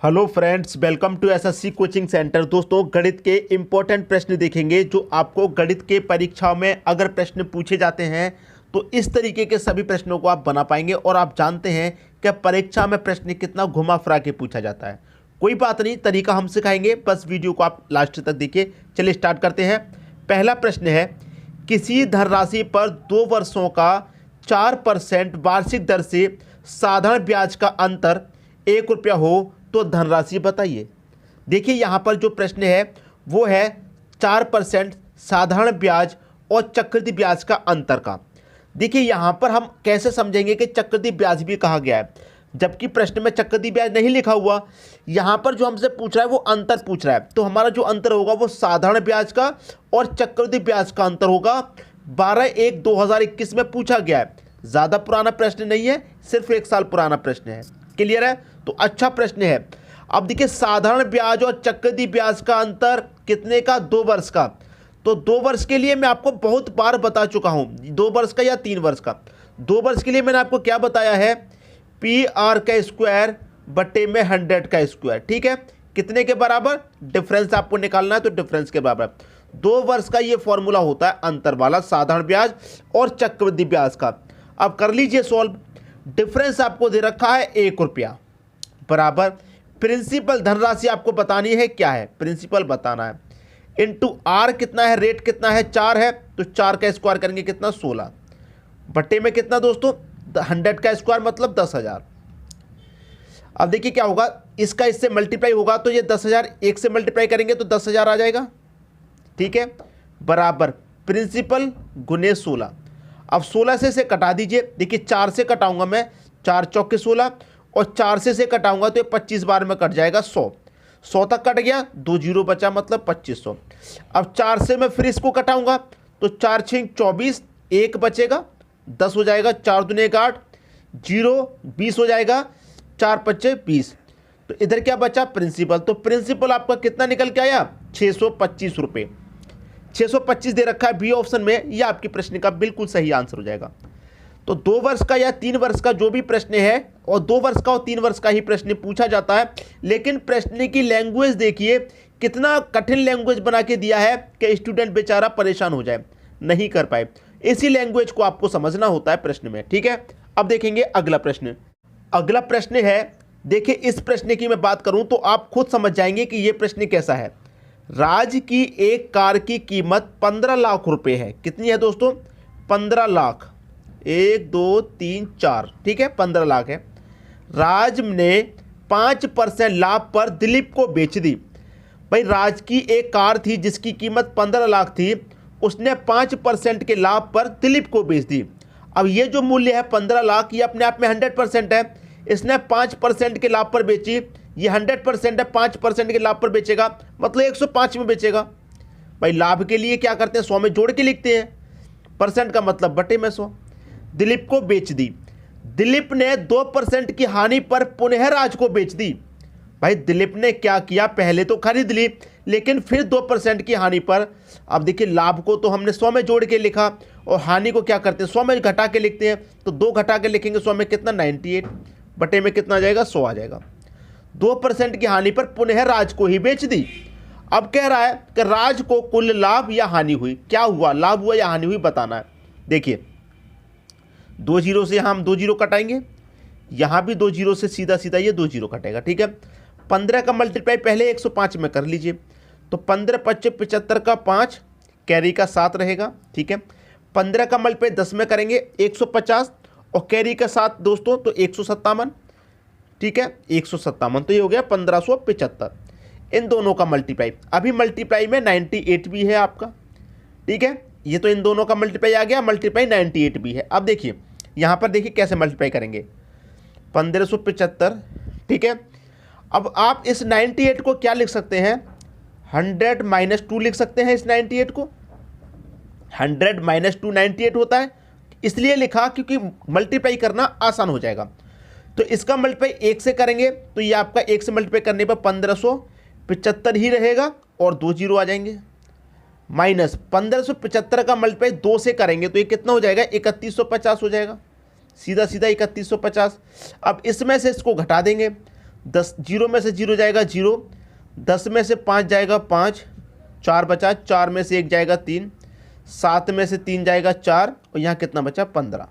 Hello friends, welcome to SSC coaching centre. दोस्तों, गणित के इम्पोर्टेंट प्रश्न देखेंगे जो आपको गणित के परीक्षाओं में अगर प्रश्न पूछे जाते हैं तो इस तरीके के सभी प्रश्नों को आप बना पाएंगे। और आप जानते हैं कि परीक्षा में प्रश्न कितना घुमा फिरा के पूछा जाता है। कोई बात नहीं, तरीका हम सिखाएंगे, बस वीडियो को आप लास्ट तक देखिए। चलिए स्टार्ट करते हैं। पहला प्रश्न है, किसी धनराशि पर 2 वर्षों का 4% वार्षिक दर से साधारण ब्याज का अंतर 1 रुपया हो तो धनराशि बताइए। देखिए यहाँ पर जो प्रश्न है वो है 4% साधारण ब्याज और चक्रवृद्धि ब्याज का अंतर का। देखिए यहाँ पर हम कैसे समझेंगे कि चक्रवृद्धि ब्याज भी कहा गया है, जबकि प्रश्न में चक्रवृद्धि ब्याज नहीं लिखा हुआ। यहाँ पर जो हमसे पूछ रहा है वो अंतर पूछ रहा है, तो हमारा जो अंतर होगा वो साधारण ब्याज का और चक्रवृद्धि ब्याज का अंतर होगा। 12/1/2021 में पूछा गया है, ज़्यादा पुराना प्रश्न नहीं है, सिर्फ 1 साल पुराना प्रश्न है। क्लियर है? तो अच्छा प्रश्न है। अब देखिए, साधारण ब्याज और चक्रवृद्धि ब्याज का अंतर कितने का? 2 वर्ष का। तो 2 वर्ष के लिए मैं आपको बहुत बार बता चुका हूं, 2 वर्ष का या 3 वर्ष का। 2 वर्ष के लिए मैंने आपको क्या बताया है? PR का स्क्वायर बटे में 100 का स्क्वायर। ठीक है, कितने के बराबर? डिफरेंस आपको निकालना है तो डिफरेंस के बराबर। 2 वर्ष का ये फॉर्मूला होता है अंतर वाला, साधारण ब्याज और चक्रवृद्धि ब्याज का। अब कर लीजिए सॉल्व। डिफरेंस आपको दे रखा है 1 रुपया बराबर प्रिंसिपल धनराशि आपको बतानी है, क्या है? प्रिंसिपल बताना है, इनटू आर कितना है, रेट कितना है, 4 है, तो 4 का स्क्वायर करेंगे कितना? 16 बट्टे में कितना दोस्तों? 100 का स्क्वायर मतलब 10,000। अब देखिए क्या होगा, इसका इससे मल्टीप्लाई होगा तो ये 10,000 1 से मल्टीप्लाई करेंगे तो 10,000 आ जाएगा। ठीक है, बराबर प्रिंसिपल गुने 16। अब 16 से कटा दीजिए। देखिए 4 से कटाऊंगा मैं, 4 चौके 16, और 4 से कटाऊंगा तो ये 25 बार में कट जाएगा 100 तक कट गया, 2 जीरो बचा मतलब 2500। अब 4 से मैं फिर इसको कटाऊंगा तो 4 6 24, 1 बचेगा, 10 हो जाएगा, 4 दूने 8, 0 20 हो जाएगा, 4 5 20। तो इधर क्या बचा? प्रिंसिपल। तो प्रिंसिपल आपका कितना निकल के आया? 625 रुपये। 625 दे रखा है बी ऑप्शन में, यह आपके प्रश्न का बिल्कुल सही आंसर हो जाएगा। तो 2 वर्ष का या 3 वर्ष का जो भी प्रश्न है, और 2 वर्ष का और 3 वर्ष का ही प्रश्न पूछा जाता है, लेकिन प्रश्न की लैंग्वेज देखिए कितना कठिन लैंग्वेज बना के दिया है कि स्टूडेंट बेचारा परेशान हो जाए, नहीं कर पाए। इसी लैंग्वेज को आपको समझना होता है प्रश्न में। ठीक है, अब देखेंगे अगला प्रश्न। अगला प्रश्न है, देखिए इस प्रश्न की मैं बात करूं तो आप खुद समझ जाएंगे कि यह प्रश्न कैसा है। राज की एक कार की कीमत 15 लाख रुपए है। कितनी है दोस्तों? 15 लाख। 1 2 3 4, ठीक है, 15 लाख है। राज ने 5% लाभ पर दिलीप को बेच दी। भाई, राज की एक कार थी जिसकी कीमत 15 लाख थी, उसने 5% के लाभ पर दिलीप को बेच दी। अब ये जो मूल्य है 15 लाख, ये अपने आप में 100% है। इसने 5% के लाभ पर बेची, ये 100% है, 5% के लाभ पर बेचेगा मतलब 105 में बेचेगा। भाई, लाभ के लिए क्या करते हैं? 100 में जोड़ के लिखते हैं, परसेंट का मतलब बटे में 100। दिलीप को बेच दी। दिलीप ने 2% की हानि पर पुनः राज को बेच दी। भाई, दिलीप ने क्या किया? पहले तो खरीद ली, लेकिन फिर 2% की हानि पर। अब देखिए, लाभ को तो हमने 100 में जोड़ के लिखा और हानि को क्या करते हैं? 100 में घटा के लिखते हैं। तो 2 घटा के लिखेंगे 100 में कितना? 98 बटे में कितना आ जाएगा? 100 आ जाएगा। 2% की हानि पर पुनः राज को ही बेच दी। अब कह रहा है कि राज को कुल लाभ या हानि हुई, क्या हुआ? लाभ हुआ या हानि हुई बताना है। देखिए 2 जीरो से हम 2 जीरो कटाएंगे, यहां भी 2 जीरो से सीधा सीधा ये 2 जीरो कटेगा। ठीक है, 15 का मल्टीप्लाई पहले 105 में कर लीजिए, तो 15 5 75 का 5, कैरी का 7 रहेगा। ठीक है, 15 का मल्टीप्लाई 10 में करेंगे 150, और कैरी का 7 दोस्तों तो 157। ठीक है, 157, तो ये हो गया 1575। इन दोनों का मल्टीप्लाई, अभी मल्टीप्लाई में 98 भी है आपका। ठीक है, ये तो इन दोनों का मल्टीप्लाई आ गया, मल्टीप्लाई 98 भी है। अब देखिए यहाँ पर देखिए कैसे मल्टीप्लाई करेंगे, 1575। ठीक है, अब आप इस 98 को क्या लिख सकते हैं? 100 - 2 लिख सकते हैं। इस 98 को 100 - 2 98 होता है, इसलिए लिखा क्योंकि मल्टीप्लाई करना आसान हो जाएगा। तो इसका मल्टीप्लाई 1 से करेंगे तो ये आपका 1 से मल्टीप्लाई करने पर 1575 ही रहेगा और 2 जीरो आ जाएंगे। माइनस 1575 का मल्टीप्लाई 2 से करेंगे तो ये कितना हो जाएगा? 3150 हो जाएगा, सीधा सीधा 3150। अब इसमें से इसको घटा देंगे 10 जीरो में से जीरो जाएगा जीरो, 10 में से 5 जाएगा 5, 4 बचा, 4 में से 1 जाएगा 3, 7 में से 3 जाएगा 4 और यहाँ कितना बचा 15।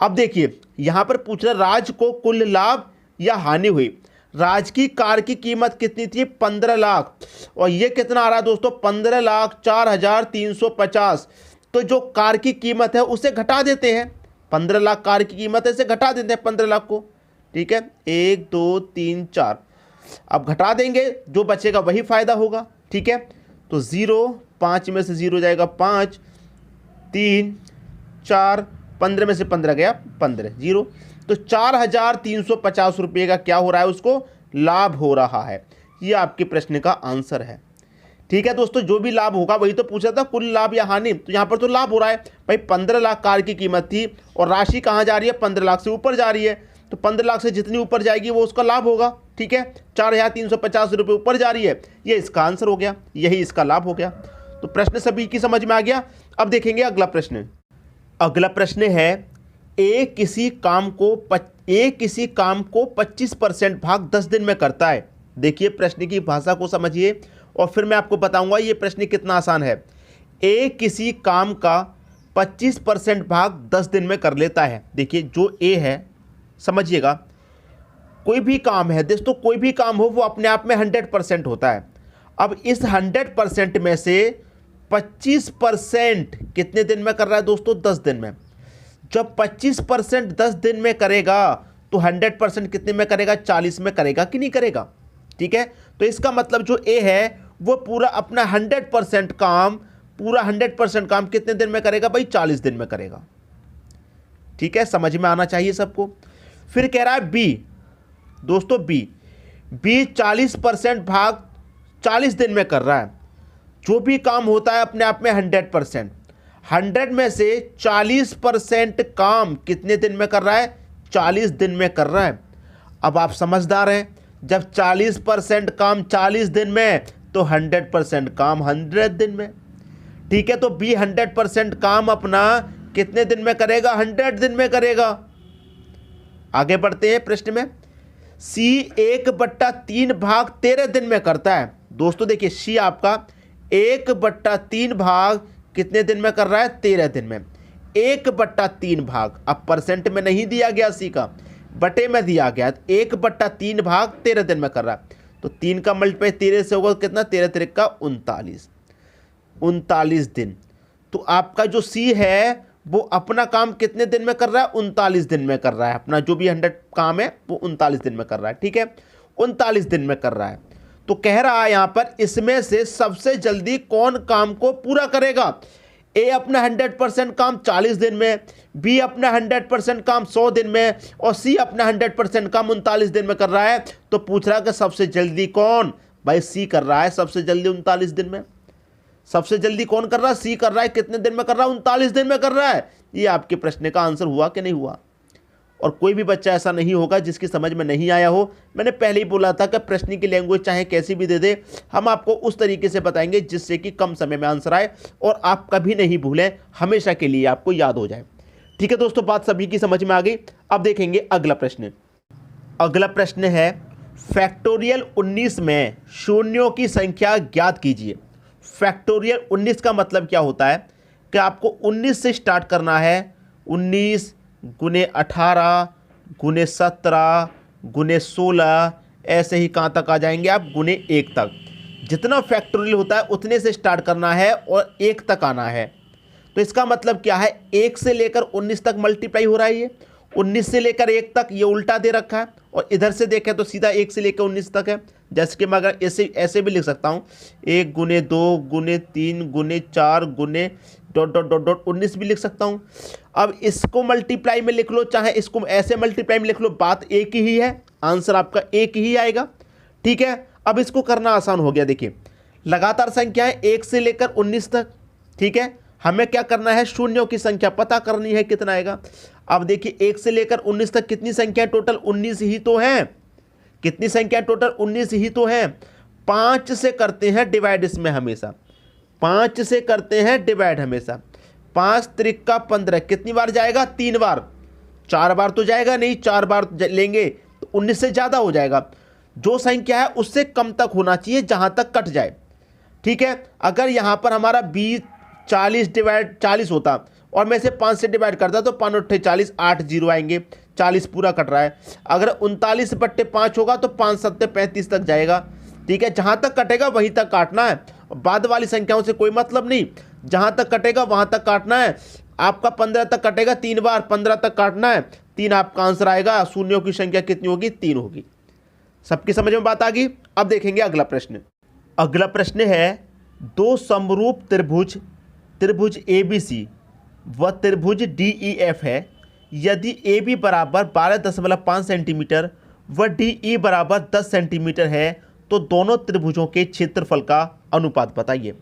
अब देखिए यहाँ पर पूछ रहा राज को कुल लाभ या हानि हुई। राज की कार की कीमत कितनी थी 15 लाख और ये कितना आ रहा है दोस्तों 15,04,350। तो जो कार की कीमत है उसे घटा देते हैं, 15 लाख कार की कीमत है, इसे घटा देते हैं 15 लाख को। ठीक है, 1 2 3 4, अब घटा देंगे, जो बचेगा वही फायदा होगा। ठीक है, तो 0, 5 में से 0 जाएगा 5, 3 4, 15 में से 15 गया 15, 0। तो 4,350 रुपये का क्या हो रहा है, उसको लाभ हो रहा है। ये आपके प्रश्न का आंसर है। ठीक है दोस्तों, जो भी लाभ होगा वही तो पूछा था, कुल लाभ या हानि, तो यहाँ पर तो लाभ हो रहा है भाई। 15 लाख कार की कीमत थी और राशि कहाँ जा रही है 15 लाख से ऊपर जा रही है, तो 15 लाख से जितनी ऊपर जाएगी वो उसका लाभ होगा। ठीक है, 4,350 रुपये ऊपर जा रही है, ये इसका आंसर हो गया, यही इसका लाभ हो गया। तो प्रश्न सभी की समझ में आ गया। अब देखेंगे अगला प्रश्न। अगला प्रश्न है ए किसी काम को 25% भाग 10 दिन में करता है। देखिए प्रश्न की भाषा को समझिए और फिर मैं आपको बताऊंगा ये प्रश्न कितना आसान है। ए किसी काम का 25% भाग 10 दिन में कर लेता है। देखिए जो ए है, समझिएगा, कोई भी काम है दोस्तों, कोई भी काम हो वो अपने आप में 100% होता है। अब इस 100% में से 25% कितने दिन में कर रहा है दोस्तों 10 दिन में। जब 25% 10 दिन में करेगा तो 100% कितने में करेगा 40 में करेगा कि नहीं करेगा। ठीक है, तो इसका मतलब जो ए है वो पूरा अपना 100% काम, पूरा 100% काम कितने दिन में करेगा भाई 40 दिन में करेगा। ठीक है, समझ में आना चाहिए सबको। फिर कह रहा है बी दोस्तों, बी 40% भाग 40 दिन में कर रहा है। जो भी काम होता है अपने आप में 100%, 100 में से 40% काम कितने दिन में कर रहा है 40 दिन में कर रहा है। अब आप समझदार हैं, जब 40% काम 40 दिन में तो 100% काम 100 दिन में। ठीक है, तो बी 100% काम अपना कितने दिन में करेगा 100 दिन में करेगा। आगे बढ़ते हैं प्रश्न में। सी 1/3 भाग 13 दिन में करता है। दोस्तों देखिए सी आपका 1/3 भाग कितने दिन में कर रहा है 13 दिन में। 1/3 भाग, अब परसेंट में नहीं दिया गया सी का, बटे में दिया गया, 1/3 भाग 13 दिन में कर रहा है। तो 3 का मल्टीप्लाई 13 से होगा कितना, 13 3 का 39 दिन। तो आपका जो सी है वो अपना काम कितने दिन में कर रहा है 39 दिन में कर रहा है। अपना जो भी 100 काम है वो 39 दिन में कर रहा है। ठीक है, 39 दिन में कर रहा है। तो कह रहा है यहां पर इसमें से सबसे जल्दी कौन काम को पूरा करेगा। ए अपना 100% काम 40 दिन में, बी अपना 100% काम 100 दिन में और सी अपना 100% काम 39 दिन में कर रहा है। तो पूछ रहा है कि सबसे जल्दी कौन, भाई सी कर रहा है सबसे जल्दी 39 दिन में। सबसे जल्दी कौन कर रहा है, सी कर रहा है। कितने दिन में कर रहा है 39 दिन में कर रहा है। ये आपके प्रश्न का आंसर हुआ कि नहीं हुआ। और कोई भी बच्चा ऐसा नहीं होगा जिसकी समझ में नहीं आया हो। मैंने पहले ही बोला था कि प्रश्न की लैंग्वेज चाहे कैसी भी दे दे, हम आपको उस तरीके से बताएंगे जिससे कि कम समय में आंसर आए और आप कभी नहीं भूलें, हमेशा के लिए आपको याद हो जाए। ठीक है दोस्तों, बात सभी की समझ में आ गई। अब देखेंगे अगला प्रश्न। अगला प्रश्न है फैक्टोरियल 19 में शून्यों की संख्या ज्ञात कीजिए। फैक्टोरियल 19 का मतलब क्या होता है कि आपको 19 से स्टार्ट करना है। 19 गुने 18 गुने 17 गुने 16, ऐसे ही कहाँ तक आ जाएंगे आप, गुने 1 तक। जितना फैक्टोरियल होता है उतने से स्टार्ट करना है और 1 तक आना है। तो इसका मतलब क्या है, 1 से लेकर 19 तक मल्टीप्लाई हो रहा है। ये 19 से लेकर 1 तक ये उल्टा दे रखा है और इधर से देखें तो सीधा 1 से लेकर 19 तक है। जैसे कि मैं अगर ऐसे भी लिख सकता हूँ, 1 गुने 2 गुने 3 गुने 4 गुने ... 19 भी लिख सकता हूँ। अब इसको मल्टीप्लाई में लिख लो, चाहे इसको ऐसे मल्टीप्लाई में लिख लो, बात एक ही है, आंसर आपका एक ही आएगा। ठीक है, अब इसको करना आसान हो गया। देखिए लगातार संख्याएं 1 से लेकर 19 तक। ठीक है, हमें क्या करना है, शून्यों की संख्या पता करनी है कितना आएगा। अब देखिए 1 से लेकर 19 तक कितनी संख्या टोटल, 19 ही तो हैं। कितनी संख्या टोटल, 19 ही तो हैं। 5 से करते हैं डिवाइड, इसमें हमेशा 5 से करते हैं डिवाइड हमेशा। 5 त्रिक का 15, कितनी बार जाएगा, 3 बार। 4 बार तो जाएगा नहीं, 4 बार लेंगे तो 19 से ज़्यादा हो जाएगा। जो संख्या है उससे कम तक होना चाहिए जहां तक कट जाए। ठीक है, अगर यहां पर हमारा 20 40 डिवाइड 40 होता और मैं इसे 5 से डिवाइड करता तो 5 8 40, 8 जीरो आएंगे, 40 पूरा कट रहा है। अगर 39/5 होगा तो 5 7 35 तक जाएगा। ठीक है, जहां तक कटेगा वहीं तक काटना है, बाद वाली संख्याओं से कोई मतलब नहीं, जहां तक कटेगा वहां तक काटना है। आपका 15 तक कटेगा 3 बार, 15 तक काटना है, 3 आपका आंसर आएगा। शून्यों की संख्या कितनी होगी? 3 होगी। सबकी समझ में बात आ गई। अब देखेंगे अगला प्रश्न। अगला प्रश्न है, दो समरूप त्रिभुज, त्रिभुज ABC व त्रिभुज DEF है। यदि AB बराबर 12.5 सेंटीमीटर व DE बराबर 10 सेंटीमीटर है तो दोनों त्रिभुजों के क्षेत्रफल का अनुपात बताइए।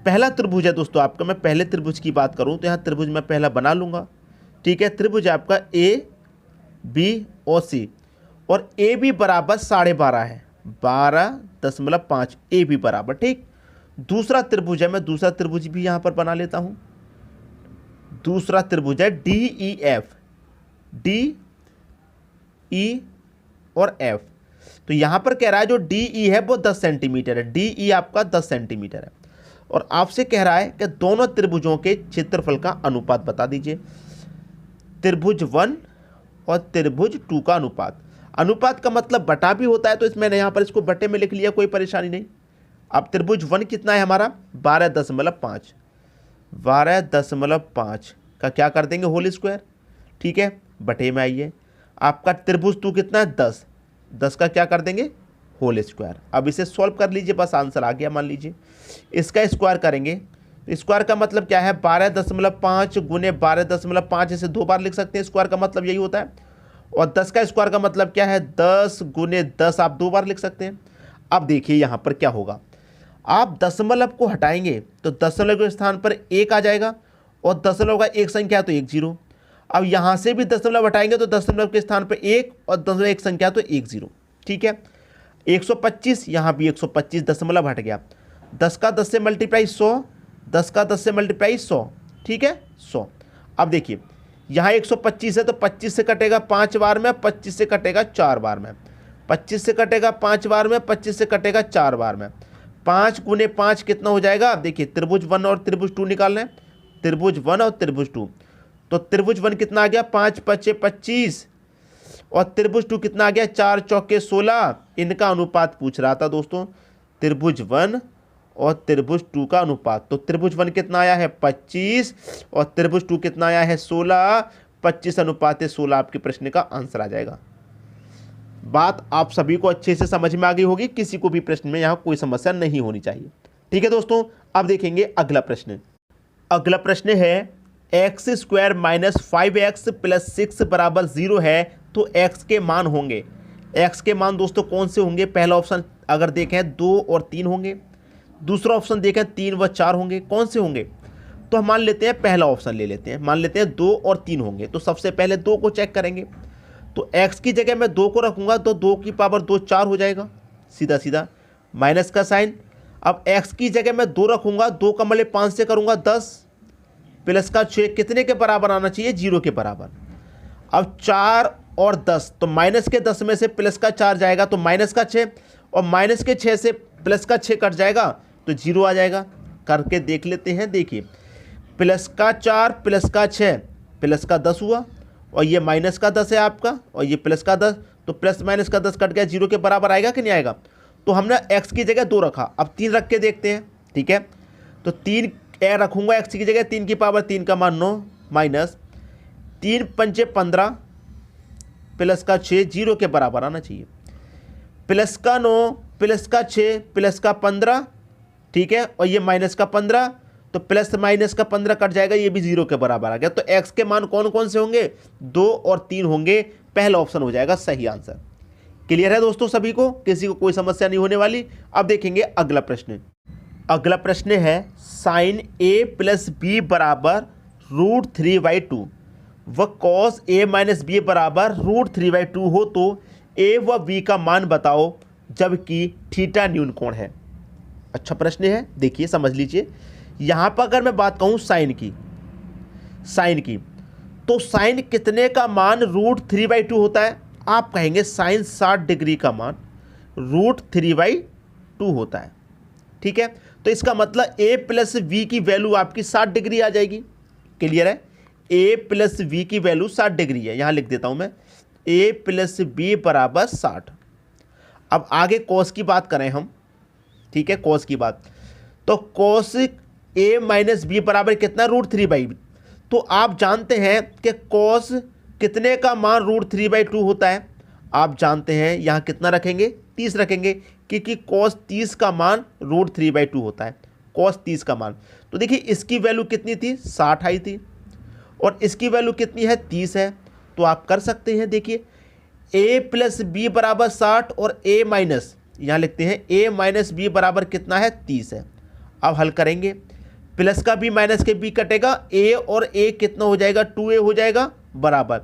पहला त्रिभुज है दोस्तों आपका, मैं पहले त्रिभुज की बात करूं तो यहाँ त्रिभुज मैं पहला बना लूँगा। ठीक है, त्रिभुज आपका ABOC और AB बराबर 12.5 है, 12.5 AB बराबर। ठीक, दूसरा त्रिभुज है, मैं दूसरा त्रिभुज भी यहाँ पर बना लेता हूँ। दूसरा त्रिभुज है DEF, DE और F। तो यहाँ पर कह रहा है जो DE है वो 10 सेंटीमीटर है, DE आपका 10 सेंटीमीटर है और आपसे कह रहा है कि दोनों त्रिभुजों के क्षेत्रफल का अनुपात बता दीजिए। त्रिभुज 1 और त्रिभुज 2 का अनुपात। अनुपात का मतलब बटा भी होता है, तो इसमें यहाँ पर इसको बटे में लिख लिया, कोई परेशानी नहीं। अब त्रिभुज 1 कितना है हमारा? 12.5, 12.5 का क्या कर देंगे? Whole square. ठीक है, बटे में आइए। आपका त्रिभुज 2 कितना है? 10, 10 का क्या कर देंगे? Whole square. अब इसे सॉल्व कर लीजिए, बस आंसर आ गया। मान लीजिए इसका स्क्वायर करेंगे, स्क्वायर का मतलब क्या है? 12.5 गुने 12.5, इसे 2 बार लिख सकते हैं, स्क्वायर का मतलब यही होता है। और 10 का स्क्वायर का मतलब क्या है? 10 गुने 10 आप 2 बार लिख सकते हैं। अब देखिए यहाँ पर क्या होगा, आप दशमलव को हटाएंगे तो दशमलव के स्थान पर 1 आ जाएगा और दशमलव का एक संख्या तो 1 0। अब यहाँ से भी दशमलव हटाएंगे तो दशमलव के स्थान पर 1 और दशमलव एक संख्या तो 1 0। ठीक है, 125, यहाँ भी 125 दशमलव हट गया। 10 का 10 से मल्टीप्लाई 100, 10 का 10 से मल्टीप्लाई 100। ठीक है, 100। अब देखिए यहाँ 125 है तो 25 से कटेगा 5 बार में, 25 से कटेगा 4 बार में, 25 से कटेगा 5 बार में, 25 से कटेगा 4 बार में। 5 गुने 5 कितना हो जाएगा? अब देखिए त्रिभुज 1 और त्रिभुज 2 निकालना है, त्रिभुज 1 और त्रिभुज 2। तो त्रिभुज 1 कितना आ गया? 5 5 25 और त्रिभुज 2 कितना आ गया? 4 चौके 16। इनका अनुपात पूछ रहा था दोस्तों, त्रिभुज 1 और त्रिभुज 2 का अनुपात। तो त्रिभुज 1 कितना आया है? 25 और त्रिभुज 2 कितना आया है? 16। 25 अनुपात 16 आपके प्रश्न का आंसर आ जाएगा। बात आप सभी को अच्छे से समझ में आ गई होगी, किसी को भी प्रश्न में यहाँ कोई समस्या नहीं होनी चाहिए। ठीक है दोस्तों, अब देखेंगे अगला प्रश्न। अगला प्रश्न है, x² - 5x + 6 बराबर 0 है तो x के मान होंगे। x के मान दोस्तों कौन से होंगे? पहला ऑप्शन अगर देखें 2 और 3 होंगे, दूसरा ऑप्शन देखें 3 व 4 होंगे। कौन से होंगे? तो हम मान लेते हैं पहला ऑप्शन ले लेते हैं, मान लेते हैं 2 और 3 होंगे। तो सबसे पहले 2 को चेक करेंगे, तो x की जगह मैं 2 को रखूंगा तो 2 की पावर 2 4 हो जाएगा, सीधा सीधा माइनस का साइन। अब x की जगह मैं 2 रखूंगा, 2 का मल्टीप्लाई 5 से करूंगा 10, प्लस का 6 कितने के बराबर आना चाहिए? 0 के बराबर। अब 4 और 10, तो माइनस के 10 में से प्लस का 4 जाएगा तो माइनस का 6, और माइनस के 6 से प्लस का 6 कट जाएगा तो 0 आ जाएगा। करके देख लेते हैं। देखिए प्लस का 4 प्लस का 6 प्लस का 10 हुआ, और ये माइनस का 10 है आपका, और ये प्लस का 10, तो प्लस माइनस का 10 कट गया, 0 के बराबर आएगा कि नहीं आएगा? तो हमने x की जगह 2 रखा, अब 3 रख के देखते हैं। ठीक है, तो 3 रखूंगा x की जगह, 3 की पावर 3 का मान 9 माइनस 3 पंचे 15 प्लस का 6, 0 के बराबर आना चाहिए। प्लस का 9 प्लस का 6 प्लस का 15, ठीक है, और ये माइनस का 15, तो प्लस माइनस का 15 कट जाएगा, ये भी 0 के बराबर आ गया। तो x के मान कौन कौन से होंगे? 2 और 3 होंगे। पहला ऑप्शन हो जाएगा सही आंसर। क्लियर है दोस्तों सभी को? किसी को कोई समस्या नहीं होने वाली। अब देखेंगे अगला प्रश्न। अगला प्रश्न है, sin a + b बराबर √3/2 व cos a - b बराबर √3/2 हो तो a व b का मान बताओ जबकि थीटा न्यून कोण है। अच्छा प्रश्न है, देखिए समझ लीजिए। यहाँ पर अगर मैं बात कहूँ साइन की, तो साइन कितने का मान √3/2 होता है? आप कहेंगे साइन 60 डिग्री का मान, √3/2 होता है। ठीक है, तो इसका मतलब a प्लस वी की वैल्यू आपकी 60 डिग्री आ जाएगी। क्लियर है, a प्लस वी की वैल्यू 60 डिग्री है, यहां लिख देता हूं मैं a प्लस बी बराबर 60। अब आगे कॉस की बात करें हम, ठीक है, कॉस की बात, तो कॉस a माइनस बी बराबर कितना, √3/2। तो आप जानते हैं कि कॉस कितने का मान √3/2 होता है, आप जानते हैं यहाँ कितना रखेंगे, 30 रखेंगे, क्योंकि कॉस 30 का मान √3/2 होता है, कॉस 30 का मान। तो देखिए इसकी वैल्यू कितनी थी, 60 आई थी, और इसकी वैल्यू कितनी है, 30 है। तो आप कर सकते हैं, देखिए a प्लस बी बराबर 60 और a माइनस, यहाँ लिखते हैं a माइनस बी बराबर कितना है, 30 है। अब हल करेंगे, प्लस का b माइनस के b कटेगा, a और a कितना हो जाएगा, 2a हो जाएगा, बराबर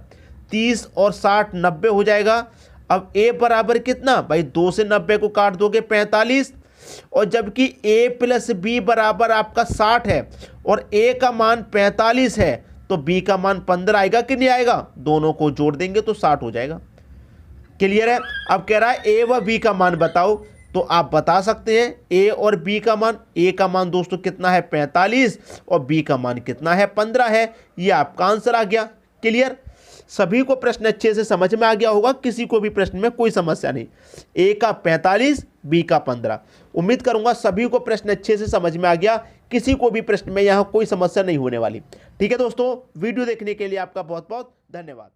30 और 60 90 हो जाएगा। अब a बराबर कितना भाई, 2 से 90 को काट दोगे 45, और जबकि a प्लस बी बराबर आपका 60 है और a का मान 45 है, तो b का मान 15 आएगा कि नहीं आएगा, दोनों को जोड़ देंगे तो 60 हो जाएगा। क्लियर है। अब कह रहा है a व b का मान बताओ, तो आप बता सकते हैं a और b का मान, a का मान दोस्तों कितना है, 45, और b का मान कितना है, 15 है। ये आपका आंसर आ गया। क्लियर, सभी को प्रश्न अच्छे से समझ में आ गया होगा, किसी को भी प्रश्न में कोई समस्या नहीं। a का 45, b का 15। उम्मीद करूंगा सभी को प्रश्न अच्छे से समझ में आ गया, किसी को भी प्रश्न में यहाँ कोई समस्या नहीं होने वाली। ठीक है दोस्तों, वीडियो देखने के लिए आपका बहुत बहुत धन्यवाद।